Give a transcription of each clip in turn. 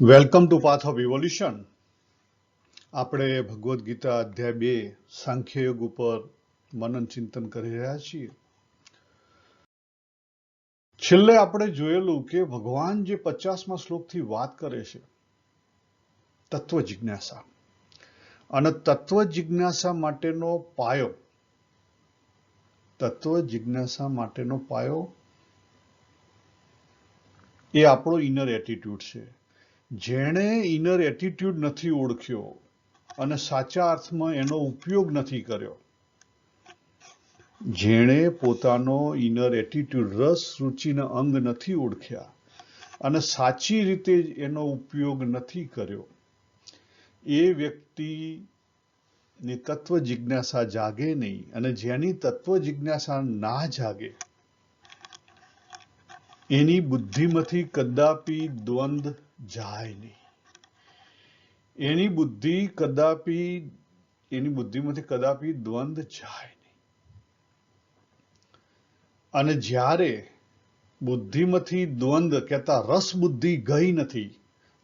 Welcome to path of evolution. આપણે ભગવદ્ ગીતા અધ્યાય 2 સાંખ્યયોગ ઉપર મનન ચિંતન કરી રહ્યા છીએ. છેલ્લે આપણે જોયેલું કે ભગવાન જે 50મા શ્લોકથી વાત કરે છે તત્વ જિજ્ઞાસા, અને તત્વ જિજ્ઞાસા માટેનો પાયો એ આપણો ઇનર એટીટ્યુડ છે. જેણે ઇનર એટીટ્યુડ નથી ઓળખ્યો અને સાચા અર્થમાં એનો ઉપયોગ નથી કર્યો, જેણે પોતાનો ઇનર એટીટ્યુડ રસ રુચિના અંગ નથી ઓળખ્યા અને સાચી રીતે એનો ઉપયોગ નથી કર્યો, એ વ્યક્તિની તત્વ જિજ્ઞાસા જાગે નહીં. અને જેની તત્વ જિજ્ઞાસા ના જાગે એની બુદ્ધિમાંથી કદાપી દ્વંદ જાય નહીં. એની બુદ્ધિમાંથી કદાપી દ્વંદ જાય નહીં. અને જ્યારે બુદ્ધિમાંથી દ્વંદ કહેતા રસ બુદ્ધિ ગઈ નથી,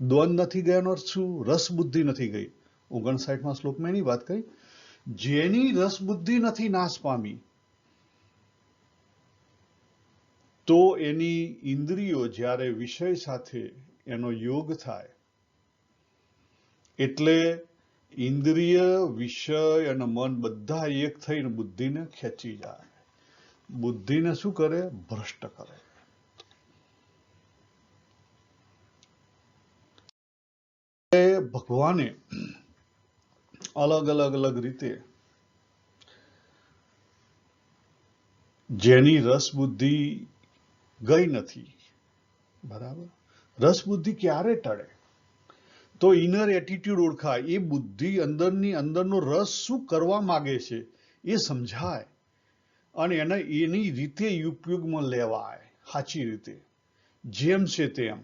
દ્વંદ નથી ગયાનો અર્થ શું? રસ બુદ્ધિ નથી ગઈ. 59મા શ્લોકમાં એની વાત કરી. જેની રસ બુદ્ધિ નથી નાશ પામી, તો એની ઇન્દ્રિયો જ્યારે વિષય સાથે એનો યોગ થાય, એટલે ઇન્દ્રિય, વિષય અને મન બધા એક થઈને બુદ્ધિને ખેંચી જાય. બુદ્ધિને શું કરે? ભ્રષ્ટ કરે. ભગવાને અલગ રીતે જેની રસ બુદ્ધિ ગઈ નથી, બરાબર, રસ બુદ્ધિ ક્યારે ટળે? તો ઇનર એટીટ્યુડ ઓળખાય, એ બુદ્ધિ અંદરનો રસ શું કરવા માંગે છે એ સમજાય અને એની રીતે ઉપયોગમાં લેવાય. સાચી રીતે જેમ છે તેમ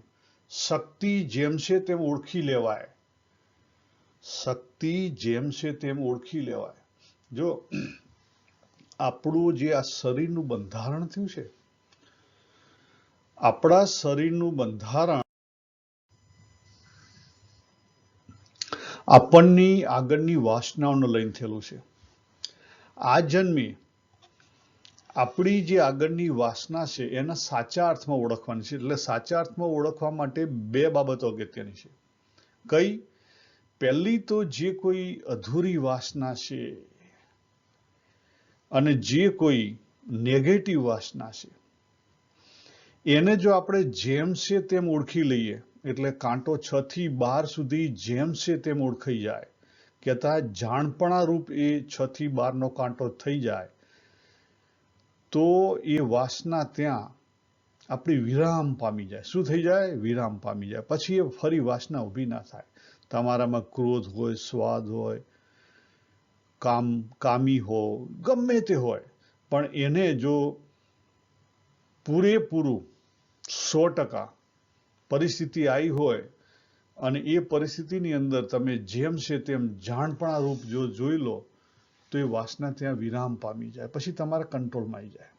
શક્તિ જેમ છે તેમ ઓળખી લેવાય. જો આપણું જે આ શરીરનું બંધારણ થયું છે, આપણા શરીરનું બંધારણ આપણની આગળની વાસનાઓને લઈને થયેલું છે. આ જન્મે આપણી જે આગળની વાસના છે એના સાચા અર્થમાં ઓળખવાની છે. એટલે સાચા અર્થમાં ઓળખવા માટે 2 બાબતો અગત્યની છે. કઈ? પહેલી તો જે કોઈ અધૂરી વાસના છે અને જે કોઈ નેગેટિવ વાસના છે, એને જો આપણે જેમ છે તેમ ઓળખી લઈએ, એટલે કાંટો 6 થી 12 સુધી જેમ છે તેમ ઓળખાઈ જાય, કહેતા જાણપણા રૂપ એ 6 થી 12 નો કાંટો થઈ જાય, તો એ વાસના ત્યાં આપણી વિરામ પામી જાય. શું થઈ જાય? વિરામ પામી જાય. પછી એ ફરી વાસના ઊભી ના થાય. તમારામાં ક્રોધ હોય, સ્વાદ હોય, કામી હો, ગમે તે હોય, પણ એને જો પૂરેપૂરું 100% પરિસ્થિતિ આવી હોય અને એ પરિસ્થિતિની અંદર તમે જેમ છે તેમ જાણપણા રૂપ જો જોઈ લો, તો એ વાસના ત્યાં વિરામ પામી જાય, પછી તમારા કંટ્રોલમાં આવી જાય.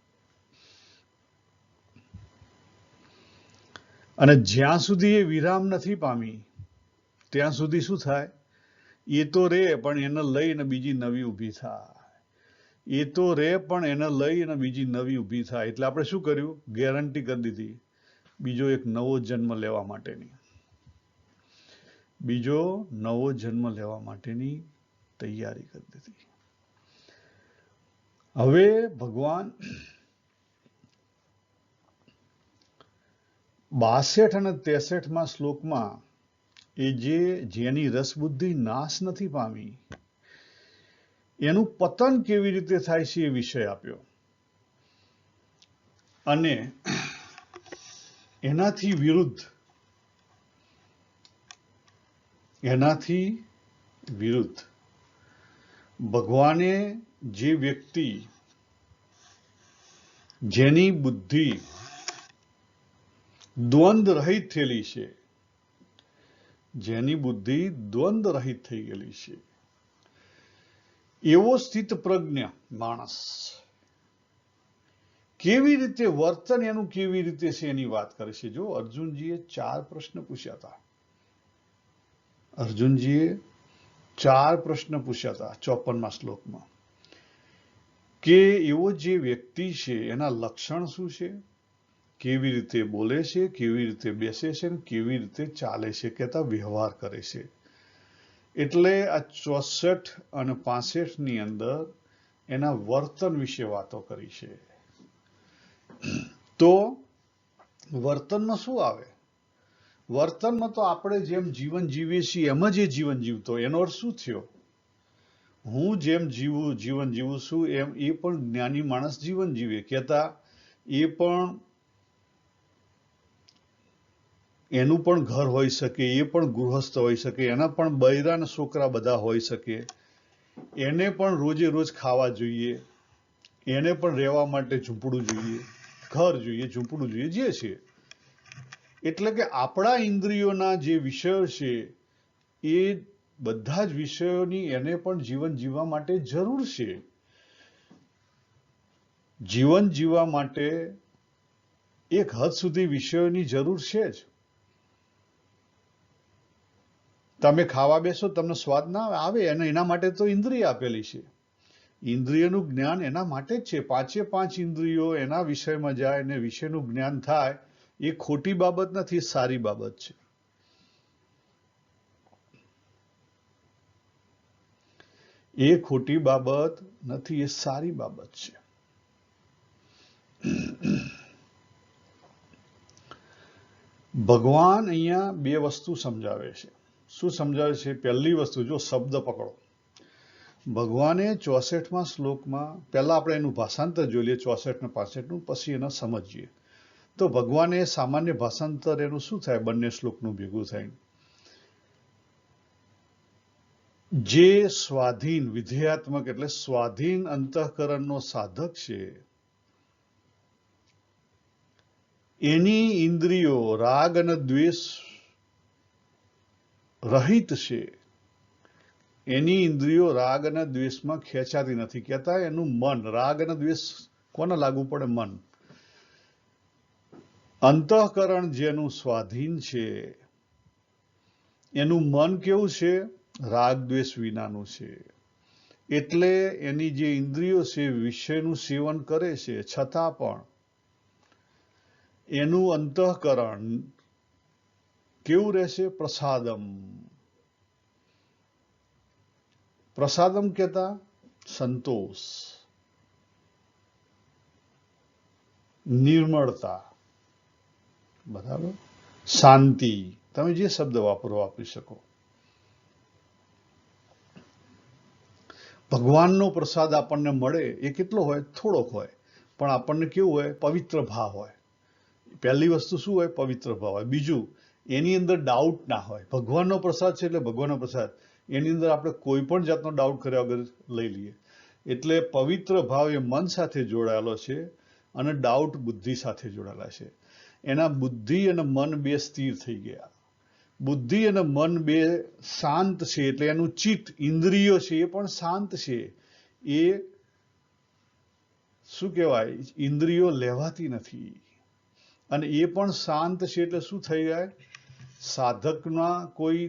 અને જ્યાં સુધી એ વિરામ નથી પામી ત્યાં સુધી શું થાય? એ તો રે પણ એને લઈને બીજી નવી ઊભી થાય. એટલે આપણે શું કર્યું? ગેરંટી કરી દીધી બીજો એક નવો જન્મ લેવા માટેની તૈયારી કરી દીધી. હવે ભગવાન 62 અને 63મા શ્લોકમાં એ જેની રસબુદ્ધિ નાશ નથી પામી એનું પતન કેવી રીતે થાય છે એ વિષય આપ્યો. અને એનાથી વિરુદ્ધ ભગવાને જે વ્યક્તિ જેની બુદ્ધિ દ્વંદ રહિત થયેલી છે, થઈ ગયેલી છે, એવો સ્થિત પ્રજ્ઞ માણસ કેવી રીતે વર્તન એનું કેવી રીતે છે એની વાત કરે છે. જો અર્જુનજીએ 4 પ્રશ્ન પૂછ્યા હતા. અર્જુનજીએ 4 પ્રશ્ન પૂછ્યા હતા 54મા શ્લોકમાં કે એવો જે વ્યક્તિ છે એના લક્ષણ શું છે, કેવી રીતે બોલે છે, કેવી રીતે બેસે છે, કેવી રીતે ચાલે છે, કહેતા વ્યવહાર કરે છે. એટલે આ 64 અને 65 ની અંદર એના વર્તન વિશે વાતો કરી છે. તો વર્તનમાં શું આવે? વર્તનમાં તો આપણે જેમ જીવન જીવીએ છીએ એમ જ એ જીવન જીવતો. એનો અર્થ શું થયો? હું જેમ જીવન જીવું છું એમ એ પણ જ્ઞાની માણસ જીવન જીવે. કહેતા એ પણ એનું પણ ઘર હોઈ શકે, એ પણ ગૃહસ્થ હોઈ શકે, એના પણ બૈરા અને છોકરા બધા હોઈ શકે, એને પણ રોજે રોજ ખાવા જોઈએ, એને પણ રહેવા માટે ઝૂંપડું જોઈએ, ઘર જોઈએ, ઝૂંપડું જોઈએ, જે છે. એટલે કે આપણા ઇન્દ્રિયોના જે વિષયો છે એ બધા જ વિષયોની એને પણ જીવન જીવવા માટે જરૂર છે. જીવન જીવવા માટે એક હદ સુધી વિષયોની જરૂર છે જ. તમે ખાવા બેસો તમને સ્વાદ ના આવે અને એના માટે તો ઇન્દ્રિય આપેલી છે. ઇન્દ્રિયનું જ્ઞાન એના માટે જ છે. 5 ઇન્દ્રિયો એના વિષયમાં જાય અને વિષયનું જ્ઞાન થાય એ ખોટી બાબત નથી, સારી બાબત છે. એ ખોટી બાબત નથી, એ સારી બાબત છે. ભગવાન અહીંયા 2 વસ્તુ સમજાવે છે. શું સમજાવે છે? પહેલી વસ્તુ, જો શબ્દ પકડો. ભગવાને 64મા શ્લોકમાં, પહેલા આપણે એનું ભાષાંતર જોઈ લઈએ 64 ને 65નું, પછી એને સમજીએ. તો ભગવાને સામાન્ય ભાષાંતર એનું શું થાય? બંને શ્લોકનું ભેગું થાય. જે સ્વાધીન વિધેયાત્મક એટલે સ્વાધીન અંતઃકરણનો સાધક છે, એની ઇન્દ્રિયો રાગ અને દ્વેષ રહિત છે. એની ઇન્દ્રિયો રાગ અને દ્વેષમાં ખેંચાતી નથી. કહેતા એનું મન, રાગ અને દ્વેષ કોને લાગુ પડે? મન. અંતઃકરણ જેનું સ્વાધીન છે એનું મન કેવું છે? રાગ દ્વેષ વિનાનું છે. એટલે એની જે ઇન્દ્રિયો છે વિષયનું સેવન કરે છે, છતાં પણ એનું અંતઃકરણ કેવું રહેશે? પ્રસાદમ. પ્રસાદમ કહેતા સંતોષ, નિર્મળતા, બરાબર, શાંતિ. તમે જે શબ્દ વાપરી શકો. ભગવાનનો પ્રસાદ આપણને મળે એ કેટલો હોય? થોડોક હોય, પણ આપણને કેવું હોય? પવિત્ર ભાવ હોય. પહેલી વસ્તુ શું હોય? પવિત્ર ભાવ હોય. બીજું, એની અંદર ડાઉટ ના હોય. ભગવાનનો પ્રસાદ છે એટલે ભગવાનનો પ્રસાદ, એની અંદર આપણે કોઈ પણ જાતનો ડાઉટ કર્યા વગર લઈ લઈએ. એટલે પવિત્ર ભાવ એ મન સાથે જોડાયેલો છે અને ડાઉટ બુદ્ધિ સાથે જોડાયેલા છે. એના બુદ્ધિ અને મન 2 સ્થિર થઈ ગયા. બુદ્ધિ અને મન 2 શાંત છે. એટલે એનું ચિત્ત, ઇન્દ્રિયો છે એ પણ શાંત છે. એ શું કહેવાય? ઇન્દ્રિયો લેવાતી નથી અને એ પણ શાંત છે. એટલે શું થઈ જાય? સાધકના કોઈ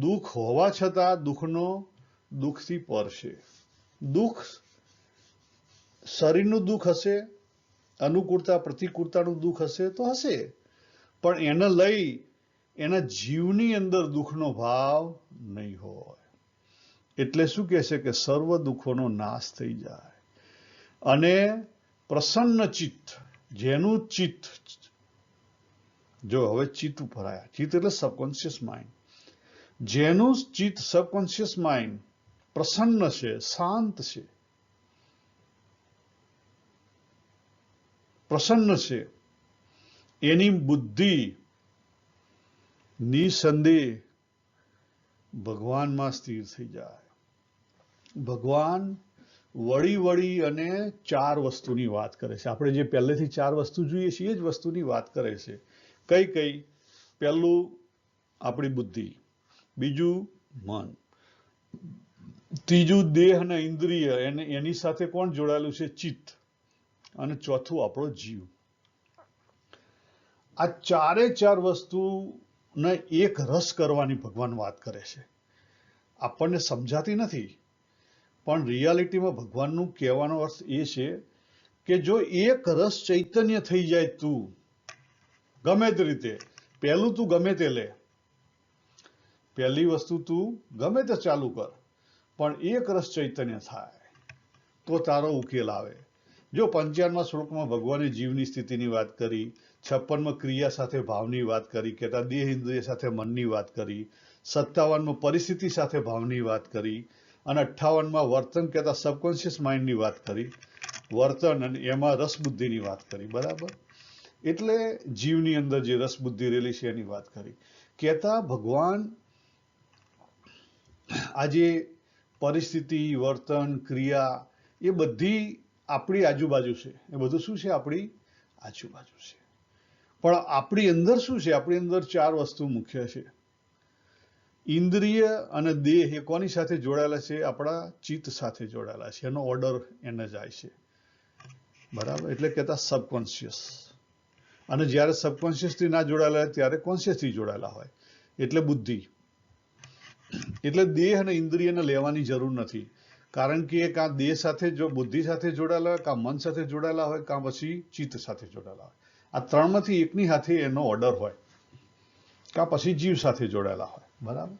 દુઃખ હોવા છતાં દુઃખથી પર છે. દુઃખ, શરીરનું દુઃખ હશે, અનુકૂળતા પ્રતિકૂળતાનું દુઃખ હશે તો હશે, પણ એને લઈ એના જીવની અંદર દુઃખનો ભાવ નહીં હોય. એટલે શું કહે છે? કે સર્વ દુઃખોનો નાશ થઈ જાય અને પ્રસન્ન ચિત્ત, જેનું ચિત્ત, જો હવે ચિત્ત ઉપર આવ્યા, ચિત્ત એટલે સબકોન્શિયસ માઇન્ડ, જેનું ચિત્ત સબકોન્શિયસ માઇન્ડ પ્રસન્ન છે, શાંત છે, પ્રસન્ન છે, એની બુદ્ધિ નિસંદેહ ભગવાનમાં સ્થિર થઈ જાય. ભગવાન વળી અને 4 વસ્તુની વાત કરે છે. આપણે જે પહેલેથી 4 વસ્તુ જોઈએ છીએ એ જ વસ્તુની વાત કરે છે. કઈ? પહેલું આપણી બુદ્ધિ, બીજું મન, ત્રીજું દેહ અને ઇન્દ્રિય, એની સાથે કોણ જોડાયેલું છે? ચિત્ત, અને ચોથું આપણો જીવ. આ 4 વસ્તુ ને એક રસ કરવાની ભગવાન વાત કરે છે. આપણને સમજાતી નથી, પણ રિયાલિટીમાં ભગવાનનું કહેવાનો અર્થ એ છે કે જો એક રસ ચૈતન્ય થઈ જાય, તું ગમે તે રીતે, પહેલું તું ગમે તે લે, પહેલી વસ્તુ તું ગમે તે ચાલુ કર, પણ એક રસ ચૈતન્ય થાય તો તારો ઉકેલ આવે. જો 55મા શ્લોકમાં ભગવાને જીવની સ્થિતિની વાત કરી, 56માં ક્રિયા સાથે ભાવની વાત કરી, કહેતા દેહ ઇન્દ્રિય સાથે મનની વાત કરી, 57માં પરિસ્થિતિ સાથે ભાવની વાત કરી, અને 58માં વર્તન કહેતા સબકોન્શિયસ માઇન્ડની વાત કરી, વર્તન અને એમાં રસ બુદ્ધિની વાત કરી. બરાબર? એટલે જીવની અંદર જે રસ બુદ્ધિ રહેલી છે એની વાત કરી. કહેતા ભગવાન આજે પરિસ્થિતિ, વર્તન, ક્રિયા એ બધી આપણી આજુબાજુ છે. એ બધું શું છે? આપણી આજુબાજુ છે. પણ આપણી અંદર શું છે? આપણી અંદર 4 વસ્તુ મુખ્ય છે. ઇન્દ્રિય અને દેહ એ કોની સાથે જોડાયેલા છે? આપણા ચિત્ત સાથે જોડાયેલા છે. એનો ઓર્ડર એને જાય છે. બરાબર? એટલે કહેતા સબકોન્શિયસ. અને જ્યારે સબકોન્શિયસથી ના જોડાયેલા હોય ત્યારે કોન્શિયસથી જોડાયેલા હોય, એટલે બુદ્ધિ. એટલે દેહ અને ઇન્દ્રિયને લેવાની જરૂર નથી, કારણ કે કાં દેહ સાથે જો બુદ્ધિ સાથે જોડાયેલા હોય, કાં મન સાથે જોડાયેલા હોય, કાં પછી ચિત્ત સાથે જોડાયેલા હોય. આ 3માંથી એકની સાથે એનો ઓર્ડર હોય, કાં પછી જીવ સાથે જોડાયેલા હોય. બરાબર?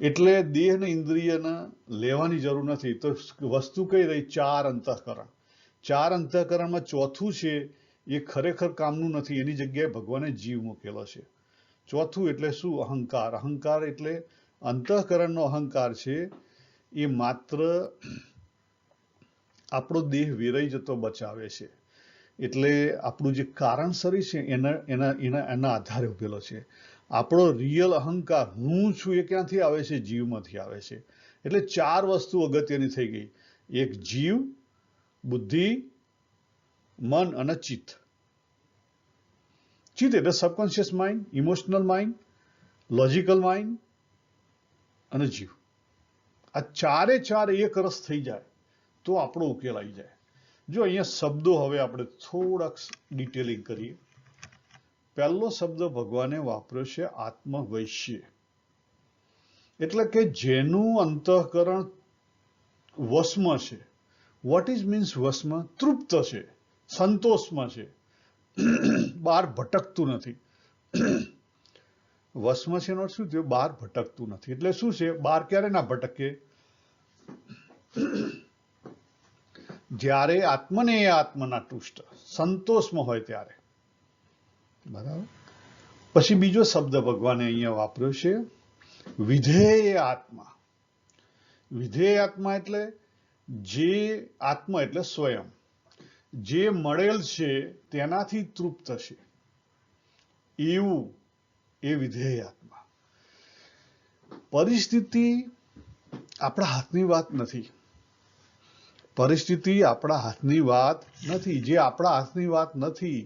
એટલે દેહ અને ઇન્દ્રિયને લેવાની જરૂર નથી. તો વસ્તુ કઈ રહી? 4 અંતઃકરણ. 4 અંતઃકરણમાં ચોથું છે એ ખરેખર કામનું નથી, એની જગ્યાએ ભગવાને જીવ મૂકેલો છે. ચોથું એટલે શું? અહંકાર. અહંકાર એટલે અંતઃકરણનો અહંકાર છે એ માત્ર આપણો દેહ વેરાઈ જતો બચાવે છે. એટલે આપણું જે કારણ શરીર છે એના આધારે ઉભેલો છે. આપણો રિયલ અહંકાર હું છું એ ક્યાંથી આવે છે? જીવમાંથી આવે છે. એટલે 4 વસ્તુ અગત્યની થઈ ગઈ. એક જીવ, બુદ્ધિ, મન અને ચિત્ત. ચિત્ત એટલે subconscious mind, emotional mind, logical mind અને જીવ. આ 4 એક રસ થઈ જાય તો આપણો ઉકેલ આવી જાય. જો અહીંયા શબ્દો હવે આપણે થોડાક ડિટેલિંગ કરીએ. પહેલો શબ્દ ભગવાને વાપર્યો છે આત્મવૈશ્ય. એટલે કે જેનું અંતઃકરણ વશમાં છે. વોટ ઇઝ મીન્સ વશમાં? તૃપ્ત છે, સંતોષમાં છે, બહાર ભટકતું નથી. વશમાં છે એનો શું થયો? બહાર ભટકતું નથી. એટલે શું છે? બહાર ક્યારે ના ભટકે? જ્યારે આત્મને એ આત્મના તુષ્ટ, સંતોષમાં હોય ત્યારે. બરાબર? પછી બીજો શબ્દ ભગવાને અહીંયા વાપર્યો છે વિધેય આત્મા. વિધેય આત્મા એટલે જે આત્મા એટલે સ્વયં, જે મળેલ છે તેનાથી તૃપ્ત છે એવું એ વિધેય આત્મા. પરિસ્થિતિ આપણા હાથની વાત નથી. પરિસ્થિતિ આપણા હાથની વાત નથી. જે આપણા હાથની વાત નથી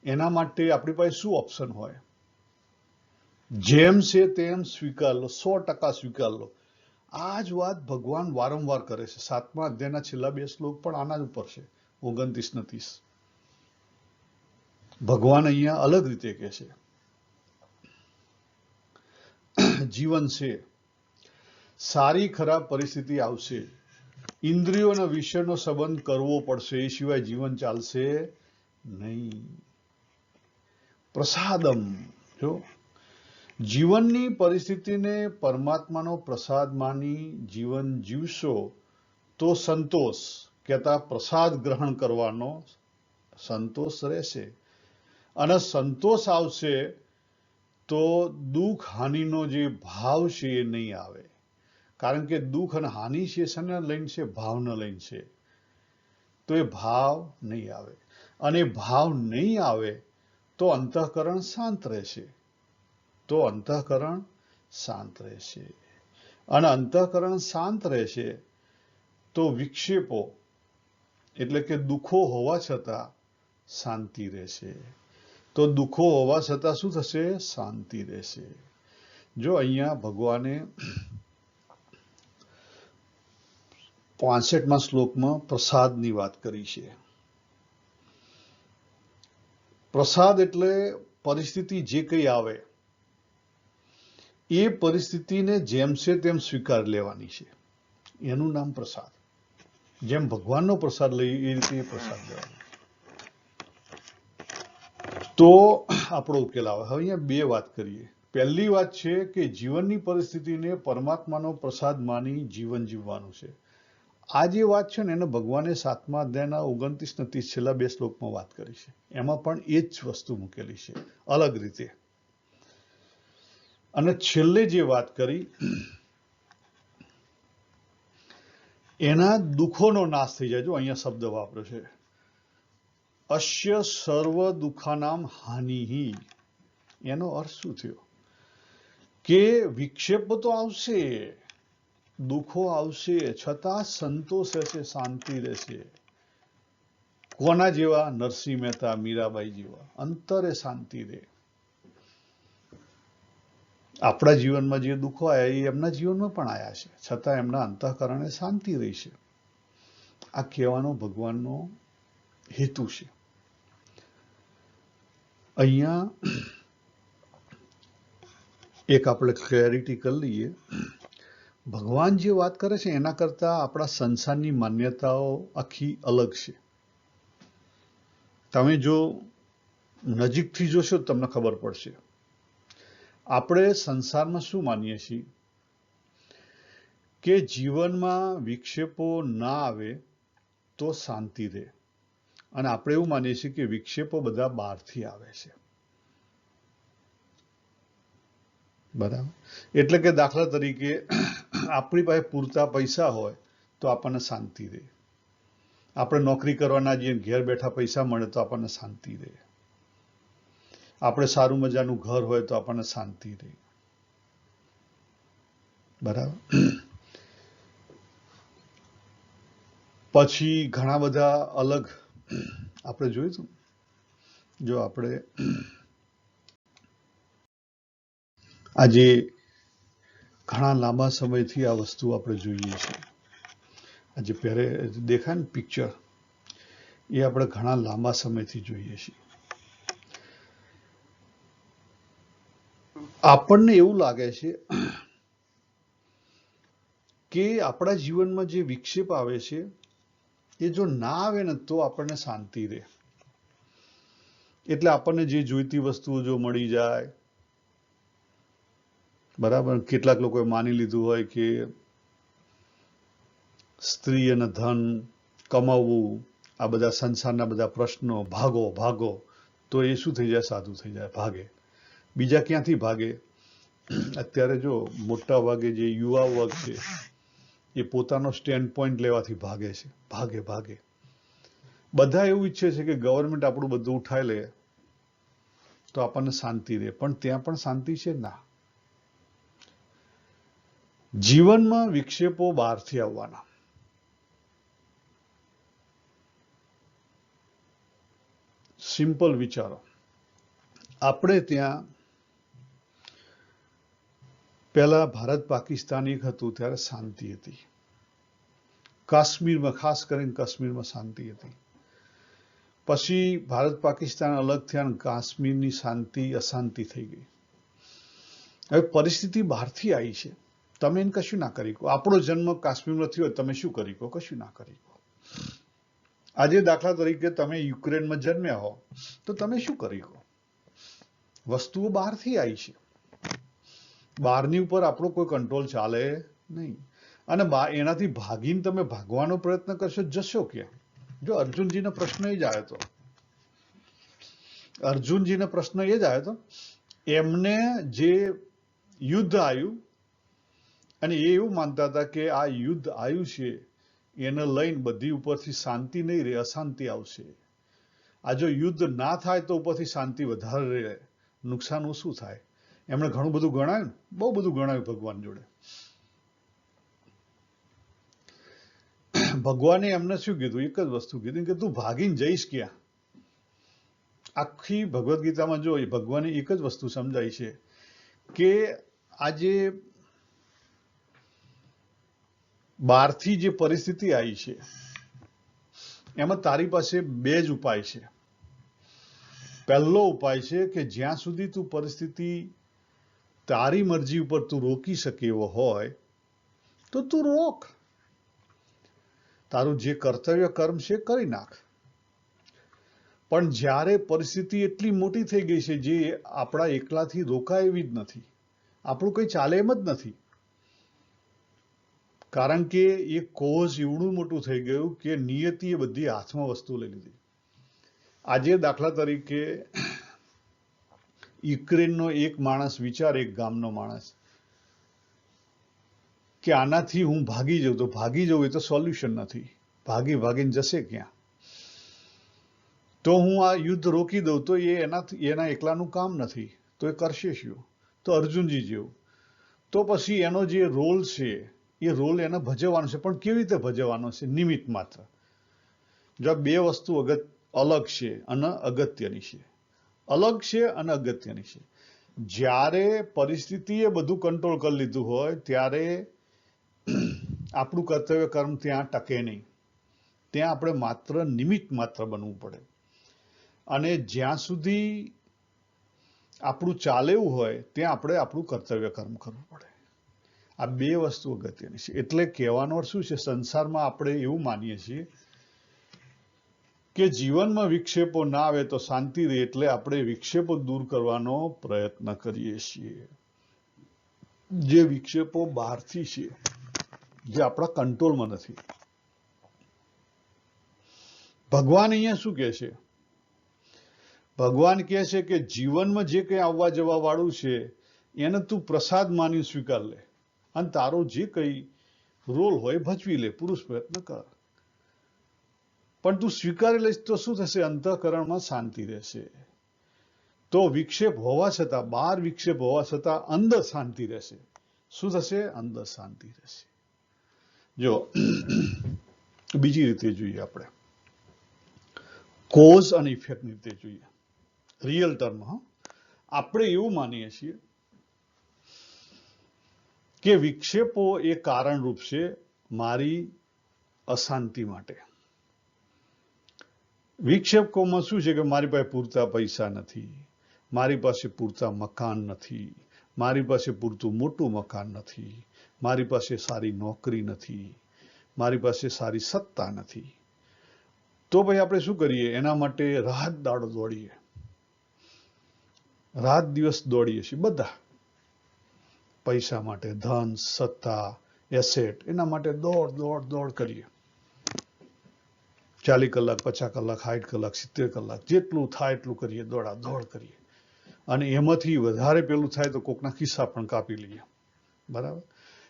એના માટે આપણી પાસે શું ઓપ્શન હોય? જેમ છે તેમ સ્વીકાર લો, 100% સ્વીકાર લો. આ જ વાત ભગવાન વારંવાર કરે છે. 7મા અધ્યાયના છેલ્લા 2 શ્લોક પણ આના જ ઉપર છે, 29 ને 30. ભગવાન અહીંયા અલગ રીતે કહે છે જીવન છે, સારી ખરાબ પરિસ્થિતિ આવશે, ઇન્દ્રિયો અને વિષયનો સંબંધ કરવો પડશે, એ સિવાય જીવન ચાલશે નહીં. પ્રસાદમ. જો જીવનની પરિસ્થિતિને પરમાત્માનો પ્રસાદ માની જીવન જીવશો તો સંતોષ, કહેતા પ્રસાદ ગ્રહણ કરવાનો સંતોષ રહેશે. અને સંતોષ આવશે તો દુઃખ હાનિનો જે ભાવ છે એ નહીં આવે. કારણ કે દુઃખ અને હાનિ છે શેને લઈને છે? ભાવને લઈને છે. તો એ ભાવ નહીં આવે. અને ભાવ નહીં આવે તો અંતઃકરણ શાંત રહેશે. તો અંતઃકરણ શાંત રહેશે. અને અંતઃકરણ શાંત રહેશે તો વિક્ષેપો એટલે કે દુઃખો હોવા છતાં શાંતિ રહેશે. તો દુઃખો હોવા છતાં શું થશે? શાંતિ રહેશે. જો અહીંયા ભગવાને 65મા શ્લોકમાં પ્રસાદની વાત કરી છે. પ્રસાદ એટલે પરિસ્થિતિ જે કંઈ આવે એ પરિસ્થિતિને જેમ છે તેમ સ્વીકાર લેવાની છે. એનું નામ પ્રસાદ. જેમ ભગવાનનો પ્રસાદ લઈએ એ રીતે એ પ્રસાદ લેવાનો. તો આપણો ઉકેલ આવે. હવે અહીંયા બે વાત કરીએ. પહેલી વાત છે કે જીવનની પરિસ્થિતિને પરમાત્માનો પ્રસાદ માની જીવન જીવવાનું છે. આ જે વાત છે ને એને ભગવાને 7મા અધ્યાયના 29 ને 30 છેલ્લા 2 શ્લોકમાં વાત કરી છે. એમાં પણ એ જ વસ્તુ મૂકેલી છે અલગ રીતે. અને છેલ્લે જે વાત કરી એના દુઃખોનો નાશ થઈ જાય. જો અહીંયા શબ્દ વાપર્યો છે, અશ્ય સર્વ દુઃખાનામ હાનિ. એનો અર્થ શું થયો? કે વિક્ષેપો તો આવશે, દુઃખો આવશે, છતાં સંતોષ રહેશે, શાંતિ રહેશે. કોના જેવા? નરસિંહ મહેતા, મીરાબાઈ જેવા. અંતરે શાંતિ રહે. આપણા જીવનમાં જે દુઃખો આવ્યા એ એમના જીવનમાં પણ આવ્યા છે, છતાં એમના અંતઃકરણે શાંતિ રહી છે. આ કહેવાનો ભગવાનનો હેતુ છે. અહીંયા એક આપણે ક્લેરિટી કરી લઈએ. ભગવાન જે વાત કરે છે એના કરતા આપણા સંસારની માન્યતાઓ આખી અલગ છે. તમે જો નજીકથી જોશો તો તમને ખબર પડશે. આપણે સંસારમાં શું માનીએ છીએ કે જીવનમાં વિક્ષેપો ના આવે તો શાંતિ રહે. અને આપણે એવું માનીએ છીએ કે વિક્ષેપો બધા બહારથી આવે છે. બરાબર? એટલે કે દાખલા તરીકે આપણી પાસે પૂરતા પૈસા હોય તો આપણને શાંતિ રહે. આપણે નોકરી કરવાના જઈએ, ઘેર બેઠા પૈસા મળે તો આપણને શાંતિ રહે. આપણે સારું મજાનું ઘર હોય તો આપણને શાંતિ રહે. બરાબર? પછી ઘણા બધા અલગ આપણે જોઈશું. જો આપણે આજે ઘણા લાંબા સમયથી આ વસ્તુ આપણે જોઈએ છીએ. આજે પહેરે દેખાય ને પિક્ચર, એ આપણે ઘણા લાંબા સમયથી જોઈએ છીએ. આપણને એવું લાગે છે કે આપણા જીવનમાં જે વિક્ષેપ આવે છે એ જો ના આવે ને તો આપણને શાંતિ રહે. એટલે આપણને જે જોઈતી વસ્તુઓ જો મળી જાય, બરાબર. કેટલાક લોકોએ માની લીધું હોય કે સ્ત્રી અને ધન, કમાવવું, આ બધા સંસારના બધા પ્રશ્નો, ભાગો ભાગો, તો એ શું થઈ જાય? સાધુ થઈ જાય, ભાગે. બીજા ક્યાંથી ભાગે? અત્યારે જો મોટા ભાગે જે યુવા વર્ગ છે એ પોતાનો સ્ટેન્ડ પોઈન્ટ લેવાથી ભાગે છે. ભાગે ભાગે. બધા એવું ઈચ્છે છે કે ગવર્મેન્ટ આપણું બધું ઉઠાઈ લે તો આપણને શાંતિ રહે. પણ ત્યાં પણ શાંતિ છે ના. જીવનમાં વિક્ષેપો બહારથી આવવાના. સિમ્પલ વિચારો. આપણે ત્યાં પહેલા ભારત પાકિસ્તાન એક હતું ત્યારે શાંતિ હતી. કાશ્મીરમાં, ખાસ કરીને કાશ્મીરમાં શાંતિ હતી. પછી ભારત પાકિસ્તાન અલગ થયા અને કાશ્મીરની શાંતિ અશાંતિ થઈ ગઈ. હવે પરિસ્થિતિ બહારથી આવી છે, તમે એને કશું ના કરી કહો. આપણો જન્મ કાશ્મીરમાં થયો, તમે શું કરી કહો? કશું ના કરી કહો. આજે દાખલા તરીકે તમે યુક્રેનમાં જન્મ્યા હો તો તમે શું કરી કહો? વસ્તુઓ બહારથી આવી છે. બહારની ઉપર આપણો કોઈ કંટ્રોલ ચાલે નહીં. અને એનાથી ભાગીને તમે ભાગવાનો પ્રયત્ન કરશો, જશો ક્યાં? જો અર્જુનજીનો પ્રશ્ન એ જ આવ્યો હતો. અર્જુનજીનો પ્રશ્ન એ જ આવ્યો હતો. એમને જે યુદ્ધ આવ્યું અને એ એવું માનતા હતા કે આ યુદ્ધ આવ્યું છે એને લઈને બધી ઉપરથી શાંતિ નહીં રહે, અશાંતિ આવશે. આ જો યુદ્ધ ના થાય તો ઉપરથી શાંતિ વધારે રહે. નુકસાન ઓછું થાય. એમણે ઘણું બધું ગણાયું, બહુ બધું ગણાયું ભગવાન જોડે. ભગવાને એમને શું કીધું? એક જ વસ્તુ કીધી કે તું ભાગીને જઈશ ક્યાં? આખી ભગવદ્ ગીતામાં જો ભગવાને એક જ વસ્તુ સમજાય છે કે આજે બહારથી જે પરિસ્થિતિ આવી છે એમાં તારી પાસે બે જ ઉપાય છે. પહેલો ઉપાય છે કે જ્યાં સુધી તું પરિસ્થિતિ તારી મરજી ઉપર તું રોકી શકે એવો હોય તો તું રોક. તારું જે કર્તવ્ય કર્મ છે કરી નાખ. પણ જ્યારે પરિસ્થિતિ એટલી મોટી થઈ ગઈ છે જે આપણા એકલાથી રોકાય એવી જ નથી, આપણું કંઈ ચાલે એમ જ નથી. કારણ કે એ કોઝ એવડું મોટું થઈ ગયું કે નિયતિએ બધી હાથમાં વસ્તુ લઈ લીધી. આજે દાખલા તરીકે યુક્રેનનો એક માણસ વિચારે, એક ગામનો માણસ, કે આનાથી હું ભાગી જાઉં તો ભાગી જવું એ તો સોલ્યુશન નથી. ભાગીને જશે ક્યાં? તો હું આ યુદ્ધ રોકી દઉં તો એના એકલાનું કામ નથી, તો એ કરશે શું? તો અર્જુનજી જેવું. તો પછી એનો જે રોલ છે એ રોલ એને ભજવવાનો છે. પણ કેવી રીતે ભજવવાનો છે? નિમિત્ત માત્ર. જો બે વસ્તુ અલગ છે અને અગત્યની છે. અલગ છે અને અગત્યની છે. જ્યારે પરિસ્થિતિએ બધું કંટ્રોલ કરી લીધું હોય ત્યારે આપણું કર્તવ્ય કર્મ ત્યાં ટકે નહીં. ત્યાં આપણે માત્ર નિમિત્ત માત્ર બનવું પડે. અને જ્યાં સુધી આપણું ચાલે એવું હોય ત્યાં આપણે આપણું કર્તવ્ય કર્મ કરવું પડે. આ બે વસ્તુ અગત્યની છે. એટલે કહેવાનો અર્થ શું છે? સંસારમાં આપણે એવું માનીએ છીએ કે જીવનમાં વિક્ષેપો ના આવે તો શાંતિ રહે, એટલે આપણે વિક્ષેપો દૂર કરવાનો પ્રયત્ન કરીએ છીએ. જે વિક્ષેપો બહારથી છે, જે આપણા કંટ્રોલમાં નથી. ભગવાન અહીંયા શું કહે છે? ભગવાન કહે છે કે જીવનમાં જે કંઈ આવવા જવા વાળું છે એને તું પ્રસાદ માની સ્વીકાર લે, અને તારો જે કંઈ રોલ હોય ભજવી લે, પુરુષ પ્રયત્ન કર. પણ તું સ્વીકારી લઈશ તો શું થશે? અંતઃકરણમાં શાંતિ રહેશે. તો વિક્ષેપ હોવા છતાં, બહાર વિક્ષેપ હોવા છતાં અંદર શાંતિ રહેશે. શું થશે? અંદર શાંતિ રહેશે. જો બીજી રીતે જોઈએ, આપણે કોઝ અને ઇફેક્ટની રીતે જોઈએ, રિયલ ટર્મમાં. આપણે એવું માનીએ છીએ કે વિક્ષેપો એ કારણરૂપ છે મારી અશાંતિ માટે. વિક્ષેપોમાં શું છે કે મારી પાસે પૂરતા પૈસા નથી, મારી પાસે પૂરતા મકાન નથી, મારી પાસે પૂરતું મોટું મકાન નથી, મારી પાસે સારી નોકરી નથી, મારી પાસે સારી સત્તા નથી. તો ભાઈ આપણે શું કરીએ? એના માટે રાત દાડો દોડીએ, રાત દિવસ દોડીએ છીએ બધા. પૈસા માટે, ધન, સત્તા, એસેટ, એના માટે દોડ કરીએ. 40 કલાક, 50 કલાક, 60 કલાક, 70 કલાક, જેટલું થાય એટલું કરીએ, દોડ કરીએ. અને એમાંથી વધારે પેલું થાય તો કોકના ખિસ્સા પણ કાપી લઈએ. બરાબર?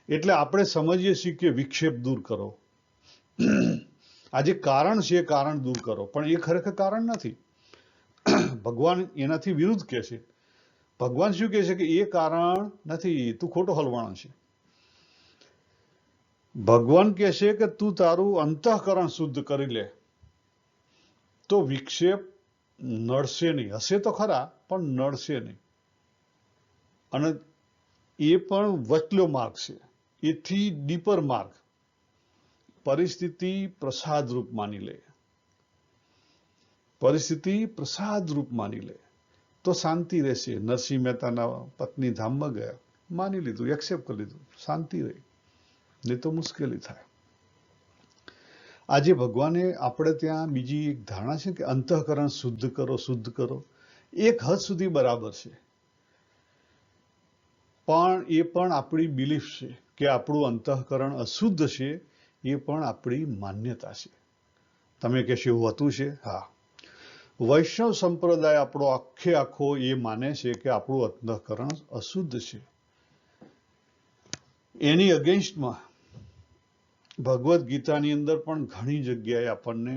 એટલે આપણે સમજીએ છીએ કે વિક્ષેપ દૂર કરો. આ જે કારણ છે એ કારણ દૂર કરો, પણ એ ખરેખર કારણ નથી. ભગવાન એનાથી વિરુદ્ધ કહે છે. ભગવાન શું કહે છે કે એ કારણ નથી, તું ખોટો હલવાણો છે. ભગવાન કહે છે કે તું તારું અંતઃકરણ શુદ્ધ કરી લે તો વિક્ષેપ નડશે નહીં. હશે તો ખરા, પણ નડશે નહીં. અને એ પણ વચલો માર્ગ છે, એથી ડીપર માર્ગ. પરિસ્થિતિ પ્રસાદ રૂપ માની લે, પરિસ્થિતિ પ્રસાદ રૂપ માની લે તો શાંતિ રહેશે. નરસિંહ મહેતાના પત્ની ધામમાં ગયા, માની લીધું, એક્સેપ્ટ કરી લીધું, શાંતિ રહી. નહીં તો મુશ્કેલી થાય. આજે ભગવાને આપણે ત્યાં બીજી એક ધારણા છે કે અંતઃકરણ શુદ્ધ કરો. એક હદ સુધી બરાબર છે, પણ એ પણ આપણી બિલીફ છે કે આપણું અંતઃકરણ અશુદ્ધ છે. એ પણ આપણી માન્યતા છે. તમે કહેશો એવું હતું છે? હા. વૈષ્ણવ સંપ્રદાય આપણો આખો એ માને છે કે આપણું અંતઃકરણ અશુદ્ધ છે. એની અગેન્સ્ટમાં ભગવદ્ ગીતાની અંદર પણ ઘણી જગ્યાએ આપણને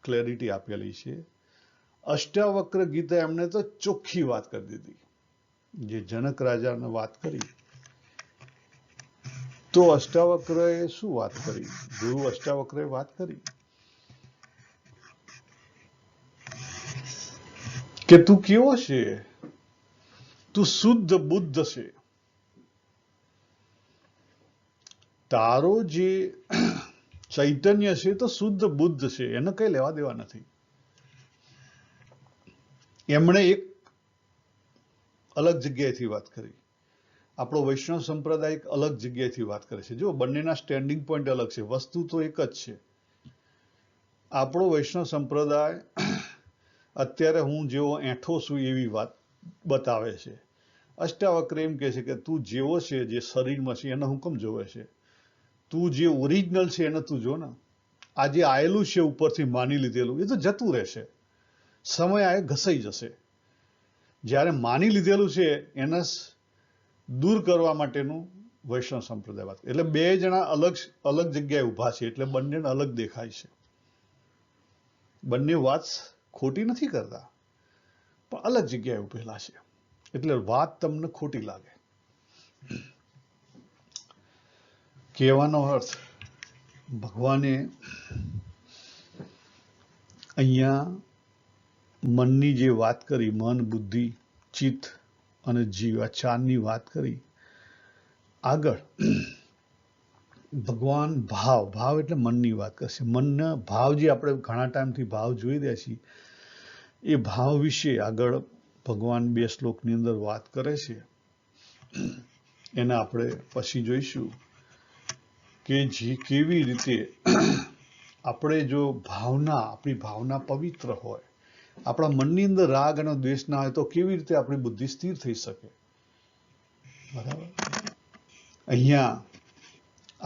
ક્લેરિટી આપેલી છે. અષ્ટાવક્ર ગીતા એમણે તો ચોખ્ખી વાત કરી દીધી. જે જનક રાજાને વાત કરી, તો અષ્ટાવક્રએ શું વાત કરી? ગુરુ અષ્ટાવક્રએ વાત કરી કે તું કેવો છે? તું શુદ્ધ બુદ્ધ છે. તારો જે ચૈતન્ય છે તો શુદ્ધ બુદ્ધ છે, એને કઈ લેવા દેવા નથી. એમણે એક અલગ જગ્યાએથી વાત કરી આપણો વૈષ્ણવ સંપ્રદાય એક અલગ જગ્યાએથી વાત કરે છે. જો બંનેના સ્ટેન્ડિંગ પોઈન્ટ અલગ છે, વસ્તુ તો એક જ છે. આપણો વૈષ્ણવ સંપ્રદાય અત્યારે હું જેવો એઠો છું એવી વાત બતાવે છે. અષ્ટાવક્ર એમ કહે છે કે તું જેવો છે, જે શરીરમાં છે એને હુકમ જોવે છે, તું જે ઓરિજિનલ છે એને તું જો ને. આ જે આયેલું છે ઉપરથી માની લીધેલું એ તો જતું રહેશે, સમય આ ઘસાઈ જશે. જ્યારે માની લીધેલું છે એને દૂર કરવા માટેનું વૈષ્ણવ સંપ્રદાય વાત. એટલે બે જણા અલગ અલગ જગ્યાએ ઊભા છે, એટલે બંનેને અલગ દેખાય છે. બંને વાત ખોટી નથી કરતા, પણ અલગ જગ્યાએ ઉભેલા છે, એટલે વાત તમને ખોટી લાગે. કહેવાનો અર્થ, ભગવાને અહીંયા મનની જે વાત કરી, મન, બુદ્ધિ, ચિત્ત અને જીવ, આ ચારની વાત કરી. આગળ ભગવાન ભાવ એટલે મનની વાત કરશે. મનના ભાવ જે આપણે ઘણા ટાઈમથી ભાવ જોઈ રહ્યા છીએ, એ ભાવ વિશે આગળ ભગવાન 2 શ્લોકની અંદર વાત કરે છે. એને આપણે પછી જોઈશું કે જે કેવી રીતે આપણે જો આપણી ભાવના પવિત્ર હોય, આપણા મનની અંદર રાગ અને દ્વેષ ના હોય, તો કેવી રીતે આપણી બુદ્ધિ સ્થિર થઈ શકે. બરાબર. અહીંયા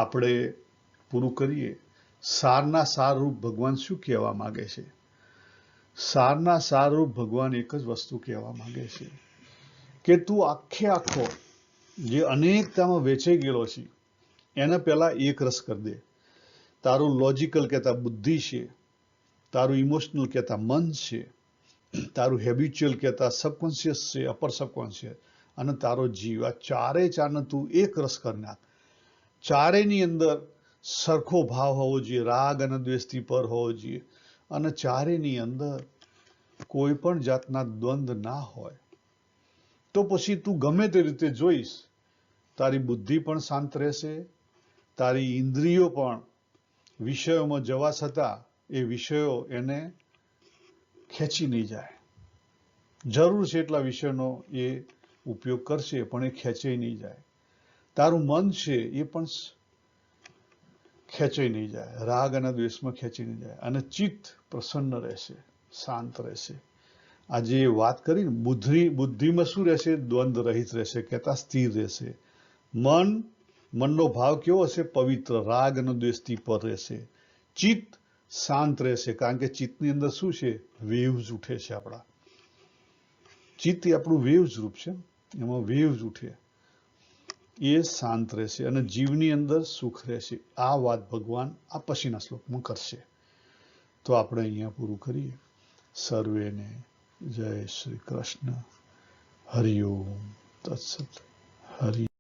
આપણે પૂરું કરીએ. સારના સારરૂપ ભગવાન શું કહેવા માંગે છે? સારના સારરૂપ ભગવાન એક જ વસ્તુ કહેવા માંગે છે કે તું આખો જે અનેકતામાં વેચાઈ ગયેલો છે એને પહેલા એક રસ કરી દે. તારું લોજિકલ કહેતા બુદ્ધિ છે, તારું ઇમોશનલ કહેતા મન છે, તારું હેબિચ્યુઅલ કહેતા સબકોન્શિયસ છે, અપર સબકોન્શિયસ, અને તારો જીવ, આ ચારને તું એક રસ કરી નાખ. ચારેયની અંદર સરખો ભાવ હોવો જોઈએ, રાગ અને દ્વેષથી પર હોવો જોઈએ, અને ચારેયની અંદર કોઈ પણ જાતના દ્વંદ્વ ના હોય. તો પછી તું ગમે તે રીતે જોઈશ, તારી બુદ્ધિ પણ શાંત રહેશે, તારી ઇન્દ્રિયો પણ વિષયોમાં જવા છતાં એ વિષયો એને ખેંચી નહીં જાય. જરૂર છે એટલા વિષયનો એ ઉપયોગ કરશે, પણ એ ખેંચાઈ નહીં જાય. તારું મન છે એ પણ ખેંચાઈ નહીં જાય, રાગ અને દ્વેષમાં ખેંચી નહીં જાય, અને ચિત્ત પ્રસન્ન રહેશે, શાંત રહેશે. આજે વાત કરી ને, બુદ્ધિમાં શું રહેશે? દ્વંદ્વ રહિત રહેશે, કહેતા સ્થિર રહેશે. મનનો ભાવ કેવો હશે? પવિત્ર, રાગ અને દ્વેષથી પર રહેશે. ચિત્ત શાંત રહેશે, કારણ કે ચિત્તની અંદર શું છે? વેવ્સ ઉઠે છે. આપણા ચિત્ત એ આપણું વેવ્સ રૂપ છે, એમાં વેવ્સ ઉઠે, એ શાંત રહેશે, અને જીવની અંદર સુખ રહેશે. આ વાત ભગવાન આ પછીના શ્લોકમાં કરશે. તો આપણે અહીંયા પૂરું કરીએ. સર્વેને જય શ્રી કૃષ્ણ. હરિ ઓમ તત્સત. હરિ